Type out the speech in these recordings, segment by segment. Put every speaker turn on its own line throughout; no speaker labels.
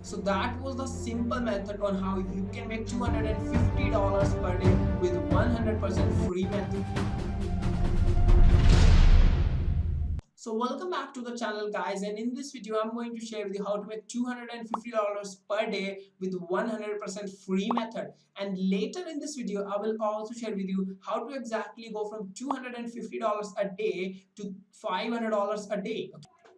So that was the simple method on how you can make $250 per day with 100% free method. So welcome back to the channel guys, and in this video I'm going to share with you how to make $250 per day with 100% free method. And later in this video I will also share with you how to exactly go from $250 a day to $500 a day.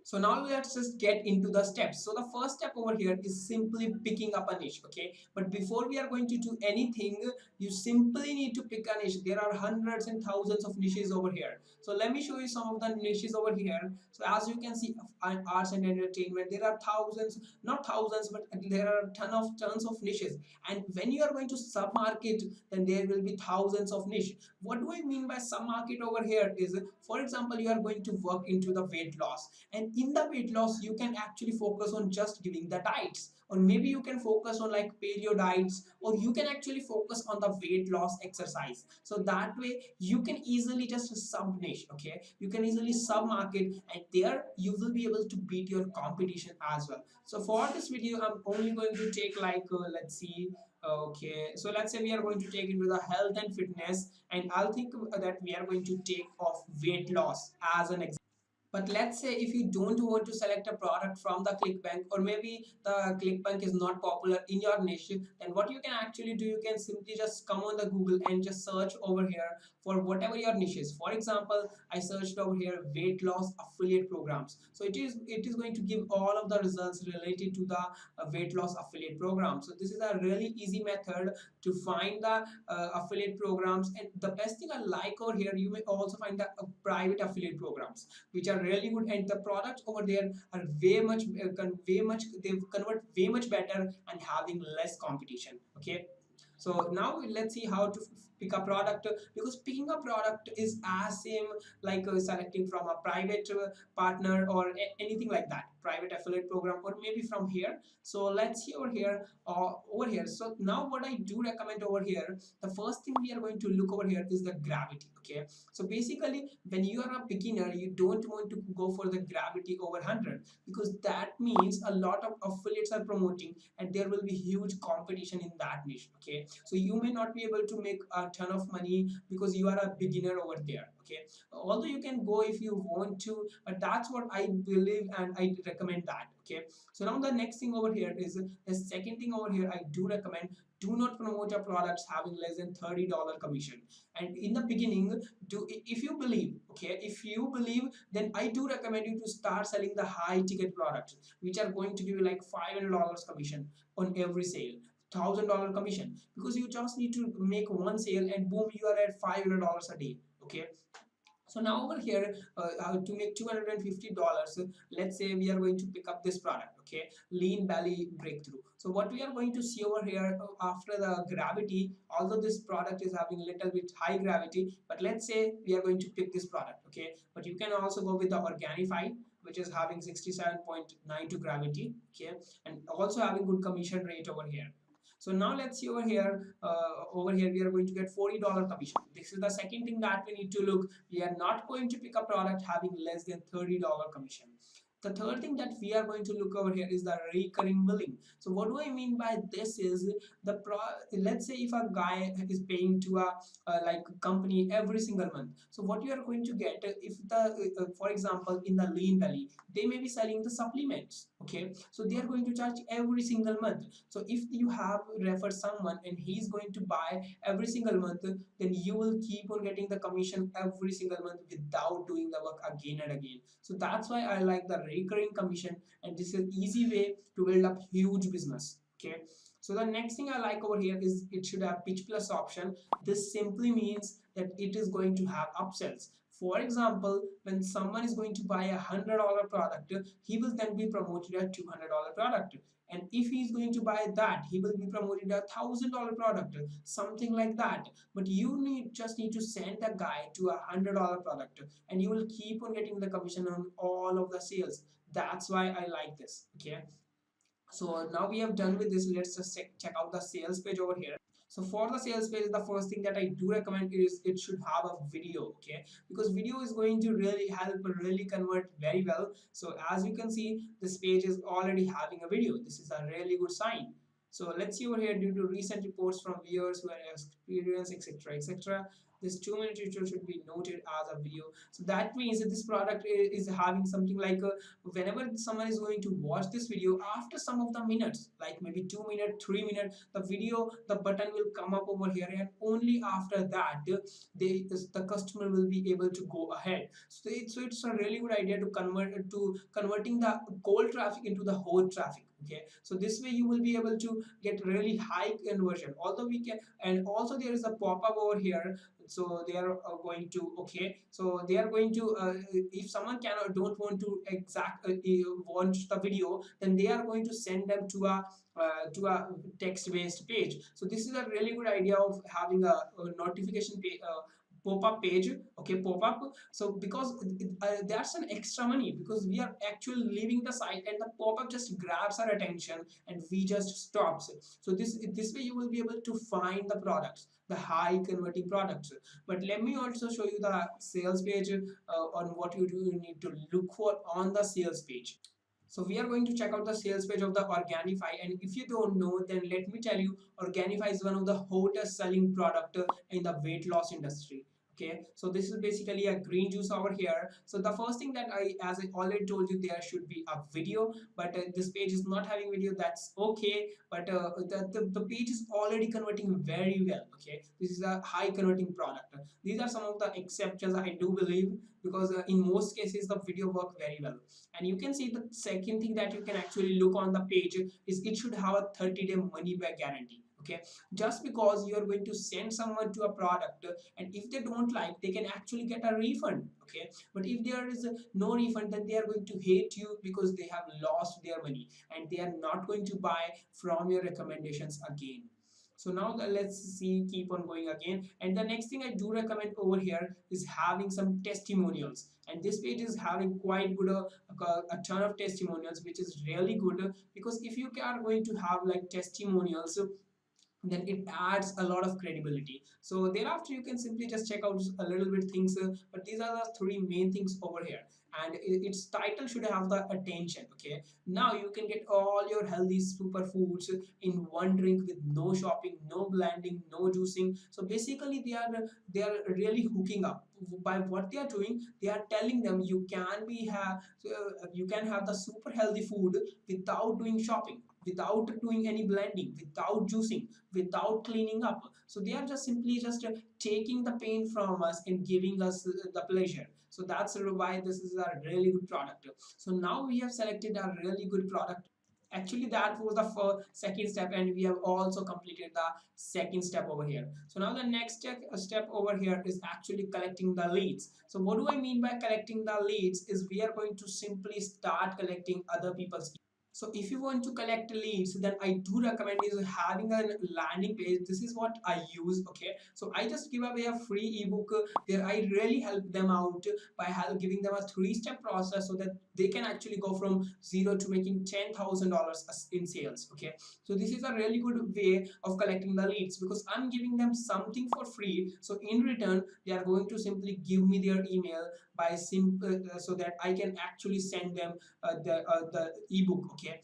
So now let's just get into the steps. So the first step over here is simply picking up a niche. Okay, but before we are going to do anything, you simply need to pick a niche. There are hundreds and thousands of niches over here. So let me show you some of the niches over here. So as you can see, arts and entertainment, there are thousands, not thousands, but there are tons of niches. And when you are going to sub market, then there will be thousands of niche. What do I mean by sub market over here is, for example, you are going to work into the weight loss, and in the weight loss you can actually focus on just giving the diets, or maybe you can focus on like paleo diets, or you can actually focus on the weight loss exercise. So that way you can easily just sub niche. Okay, you can easily sub market, and there you will be able to beat your competition as well. So for this video I'm only going to take like let's see. Okay, so let's say we are going to take into the health and fitness, and I'll think that we are going to take off weight loss as an example. But let's say if you don't want to select a product from the ClickBank, or maybe the ClickBank is not popular in your niche, then what you can actually do, you can simply just come on the Google and just search over here for whatever your niche is. For example, I searched over here weight loss affiliate programs. So it is going to give all of the results related to the weight loss affiliate program. So this is a really easy method to find the affiliate programs. And the best thing I like over here, you may also find the private affiliate programs which are really good, and the products over there are way much, they convert way much better and having less competition. Okay, so now let's see how to pick a product, because picking a product is as same like selecting from a private partner or anything like that, private affiliate program, or maybe from here. So let's see over here, over here. So now what I do recommend over here, the first thing we are going to look over here is the gravity. Okay, so basically when you are a beginner, you don't want to go for the gravity over 100, because that means a lot of affiliates are promoting and there will be huge competition in that niche. Okay, so you may not be able to make a ton of money because you are a beginner over there. Okay, although you can go if you want to, but that's what I believe and I recommend that. Okay, so now the next thing over here is the second thing over here, I do recommend, do not promote your products having less than $30 commission. And in the beginning, do, if you believe, okay, if you believe, then I do recommend you to start selling the high ticket products which are going to give you like $500 commission on every sale, $1,000 commission, because you just need to make one sale and boom, you are at $500 a day. Okay, so now over here, to make $250, let's say we are going to pick up this product. Okay, lean belly breakthrough. So what we are going to see over here, after the gravity, although this product is having a little bit high gravity, but let's say we are going to pick this product. Okay, but you can also go with the Organifi, which is having 67.92 gravity. Okay, and also having good commission rate over here. So now let's see over here. Over here we are going to get $40 commission. This is the second thing that we need to look. We are not going to pick a product having less than $30 commission. The third thing that we are going to look over here is the recurring billing. So what do I mean by this is, let's say if a guy is paying to a like company every single month. So what you are going to get, if the for example in the lean belly, they may be selling the supplements. Okay, so they are going to charge every single month. So if you have referred someone and he's going to buy every single month, then you will keep on getting the commission every single month without doing the work again and again. So that's why I like the recurring commission, and this is an easy way to build up huge business. Okay, so the next thing I like over here is it should have pitch plus option. This simply means that it is going to have upsells. For example, when someone is going to buy $100 product, he will then be promoted a $200 product. And if he's going to buy that, he will be promoted a $1,000 product, something like that. But you just need to send a guy to $100 product, and you will keep on getting the commission on all of the sales. That's why I like this. Okay, so now we have done with this. Let's just check out the sales page over here. So for the sales page, the first thing that I do recommend is it should have a video, okay? Because video is going to really help really convert very well. So as you can see, this page is already having a video. This is a really good sign. So let's see over here, due to recent reports from viewers who have experienced, etc., etc., this 2 minute tutorial should be noted as a video. So that means that this product is having something like whenever someone is going to watch this video, after some of the minutes, like maybe 2 minutes, 3 minutes, the video, the button will come up over here, and only after that the customer will be able to go ahead. So it's a really good idea to converting the cold traffic into the hot traffic. Okay, so this way you will be able to get really high conversion. Although we can, and also there is a pop-up over here. So they are going to, okay, so they are going to if someone cannot don't want to exact watch the video, then they are going to send them to a text based page. So this is a really good idea of having a notification page, pop-up page, okay, pop-up. So because that's an extra money, because we are actually leaving the site and the pop-up just grabs our attention and we just stops it. So this way you will be able to find the products, the high converting products. But let me also show you the sales page on what you do need to look for on the sales page. So we are going to check out the sales page of the Organifi, and if you don't know, then let me tell you, Organifi is one of the hottest selling product in the weight loss industry. Okay, so this is basically a green juice over here. So the first thing that as I already told you, there should be a video, but this page is not having video. That's okay, but the page is already converting very well. Okay, this is a high converting product. These are some of the exceptions I do believe, because in most cases the video work very well. And you can see the second thing that you can actually look on the page is it should have a 30-day money back guarantee. Okay, just because you are going to send someone to a product, and if they don't like, they can actually get a refund. Okay, but if there is no refund, then they are going to hate you because they have lost their money and they are not going to buy from your recommendations again. So now let's see, keep on going again. And the next thing I do recommend over here is having some testimonials. And this page is having quite good a ton of testimonials, which is really good, because if you are going to have like testimonials, then it adds a lot of credibility. So thereafter you can simply just check out a little bit things, but these are the three main things over here. And its title should have the attention. Okay, now you can get all your healthy superfoods in one drink with no shopping, no blending, no juicing. So basically they are really hooking up by what they are doing. They are telling them you can be have you can have the super healthy food without doing shopping, without doing any blending, without juicing, without cleaning up. So they are just simply just taking the pain from us and giving us the pleasure. So that's why this is a really good product. So now we have selected a really good product. Actually that was the first second step, and we have also completed the second step over here. So now the next step over here is actually collecting the leads. So what do I mean by collecting the leads is we are going to simply start collecting other people's. So if you want to collect leads, then I do recommend is having a landing page. This is what I use. Okay, so I just give away a free ebook where I really help them out by giving them a three-step process so that they can actually go from zero to making $10,000 in sales. Okay, so this is a really good way of collecting the leads, because I'm giving them something for free. So in return, they are going to simply give me their email by simple so that I can actually send them the ebook. Okay,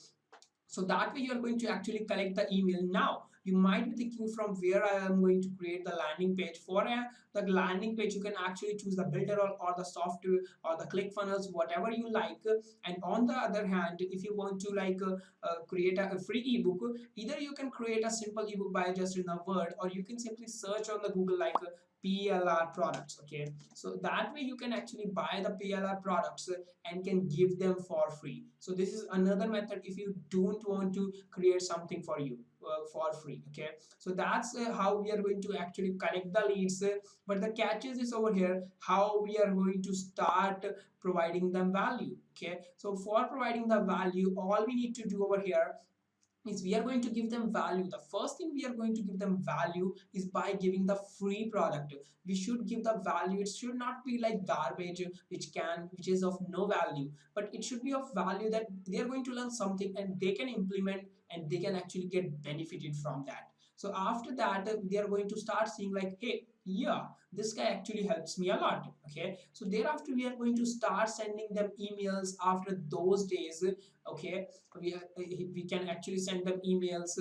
so that way you are going to actually collect the email. Now you might be thinking from where I am going to create the landing page. For the landing page, you can actually choose the builder or the software or the click funnels, whatever you like. And on the other hand, if you want to like create a free ebook, either you can create a simple ebook by just in a word, or you can simply search on the Google like PLR products. Okay, so that way you can actually buy the PLR products and can give them for free. So this is another method if you don't want to create something for you for free. Okay, so that's how we are going to actually collect the leads. But the catches is over here how we are going to start providing them value. Okay, so for providing the value, all we need to do over here is we are going to give them value. The first thing we are going to give them value is by giving the free product. We should give the value. It should not be like garbage which is of no value, but it should be of value that they are going to learn something and they can implement and they can actually get benefited from that. So after that, they are going to start seeing like, hey, yeah, this guy actually helps me a lot. Okay, so thereafter we are going to start sending them emails after those days. Okay, we can actually send them emails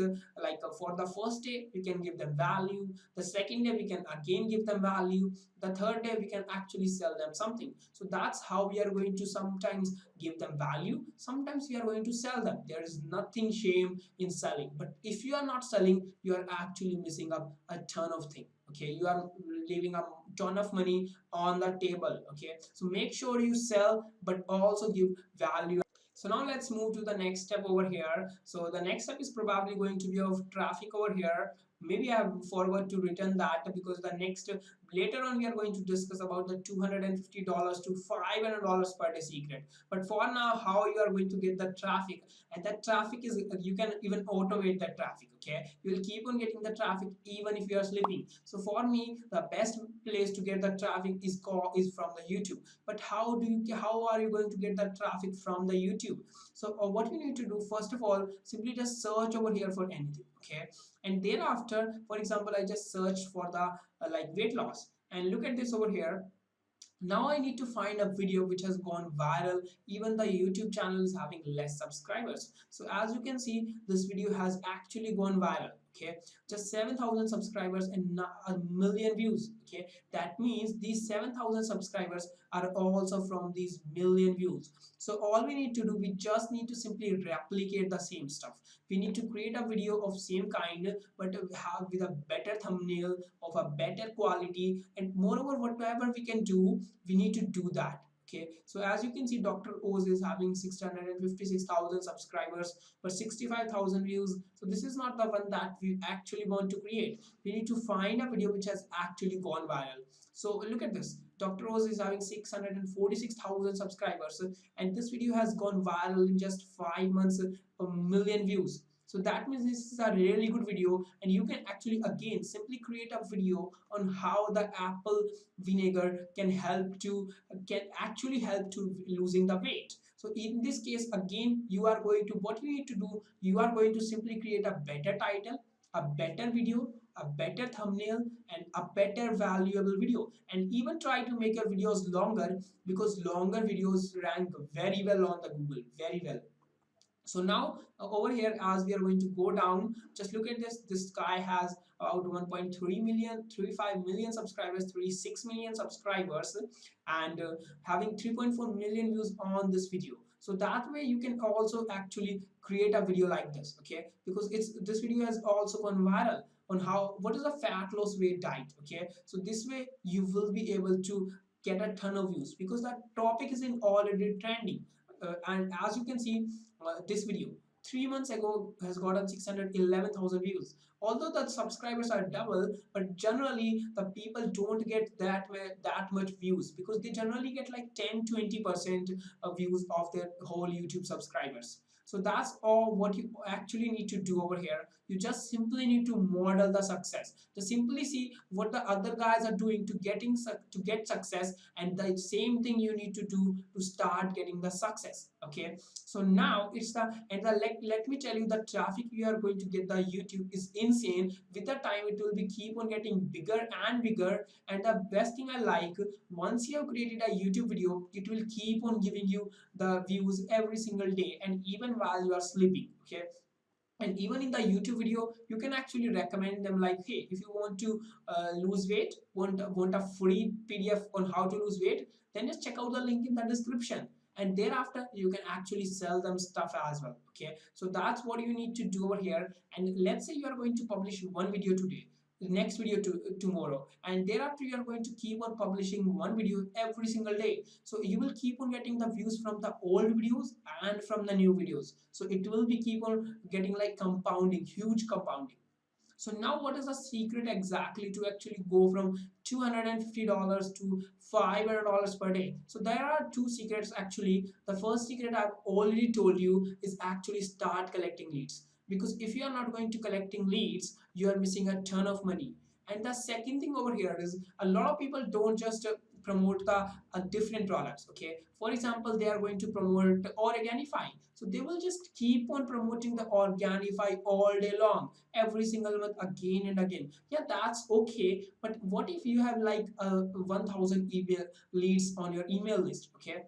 like for the first day we can give them value, the second day we can again give them value, the third day we can actually sell them something. So that's how we are going to sometimes give them value, sometimes we are going to sell them. There is nothing shame in selling, but if you are not selling, you are actually missing up a ton of things. Okay, you are leaving a ton of money on the table. Okay, so make sure you sell but also give value. So now let's move to the next step over here. So the next step is probably going to be of traffic over here. Maybe I have forgot to return that because the next later on we are going to discuss about the $250 to $500 per day secret. But for now, how you are going to get the traffic, and that traffic is you can even automate that traffic. Okay, you will keep on getting the traffic even if you are sleeping. So for me, the best place to get the traffic is from the YouTube. But how are you going to get the traffic from the YouTube? So what you need to do, first of all, simply just search over here for anything. Okay, and thereafter, for example, I just searched for the like weight loss, and look at this over here. Now I need to find a video which has gone viral. Even the YouTube channel is having less subscribers. So as you can see, this video has actually gone viral. Okay, just 7,000 subscribers and a million views. Okay, that means these 7,000 subscribers are also from these million views. So all we need to do, we just need to simply replicate the same stuff. We need to create a video of same kind, but have with a better thumbnail, of a better quality, and moreover, whatever we can do, we need to do that. Okay, so as you can see, Dr. Oz is having 656,000 subscribers but 65,000 views. So this is not the one that we actually want to create. We need to find a video which has actually gone viral. So look at this. Dr. Oz is having 646,000 subscribers, and this video has gone viral in just 5 months, a million views. So that means this is a really good video, and you can actually again simply create a video on how the apple vinegar can actually help to losing the weight. So in this case, again, you are going to, what you need to do, you are going to simply create a better title, a better video, a better thumbnail, and a better valuable video, and even try to make your videos longer, because longer videos rank very well on the Google, very well. So now over here, as we are going to go down, just look at this guy has about 1.3 million, 35 million subscribers, 36 million subscribers, and having 3.4 million views on this video. So that way you can also actually create a video like this. Okay, because this video has also gone viral on how, what is a fat loss weight diet. Okay, so this way you will be able to get a ton of views because that topic is in already trending. And as you can see, this video 3 months ago has gotten 611,000 views. Although the subscribers are double, but generally the people don't get that much views, because they generally get like 10-20% of views of their whole YouTube subscribers. So that's all what you actually need to do over here. You just simply need to model the success. Just simply see what the other guys are doing to get success, and the same thing you need to do to start getting the success. Okay, so now it's the, and the let me tell you, the traffic you are going to get the YouTube is insane. With the time it will be keep on getting bigger and bigger, and the best thing I like, once you have created a YouTube video, it will keep on giving you the views every single day, and even while you are sleeping. Okay, and even in the YouTube video you can actually recommend them like, hey, if you want to lose weight, want a free PDF on how to lose weight, then just check out the link in the description, and thereafter you can actually sell them stuff as well. Okay, so that's what you need to do over here. And let's say you are going to publish one video today, the next video tomorrow, and thereafter you are going to keep on publishing one video every single day. So you will keep on getting the views from the old videos and from the new videos. So it will be keep on getting like compounding, huge compounding. So now what is the secret exactly to actually go from $250 to $500 per day? So there are two secrets actually. The first secret I've already told you is actually start collecting leads. Because if you are not going to collecting leads, you are missing a ton of money. And the second thing over here is, a lot of people don't just promote the different products. Okay, for example, they are going to promote Organifi, so they will just keep on promoting the Organifi all day long, every single month, again and again. Yeah, that's okay, but what if you have like 1000 email leads on your email list? Okay,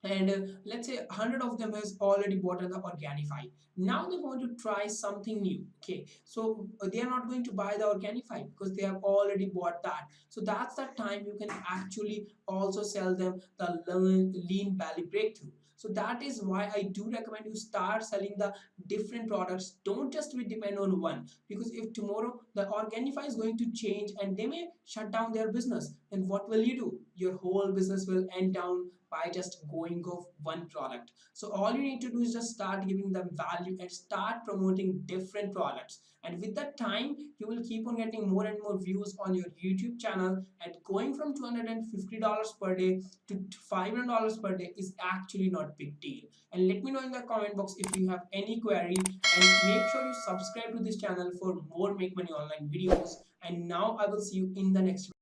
and let's say 100 of them has already bought the Organifi. Now they want to try something new. Okay, so they are not going to buy the Organifi because they have already bought that. So that's the time you can actually also sell them the lean belly breakthrough. So that is why I do recommend you start selling the different products. Don't just be depend on one, because if tomorrow the Organifi is going to change and they may shut down their business, then what will you do? Your whole business will end down by just going off one product. So all you need to do is just start giving them value and start promoting different products. And with that time, you will keep on getting more and more views on your YouTube channel. And going from $250 per day to $500 per day is actually not big deal. And let me know in the comment box if you have any query. And make sure you subscribe to this channel for more Make Money Online videos. And now I will see you in the next video.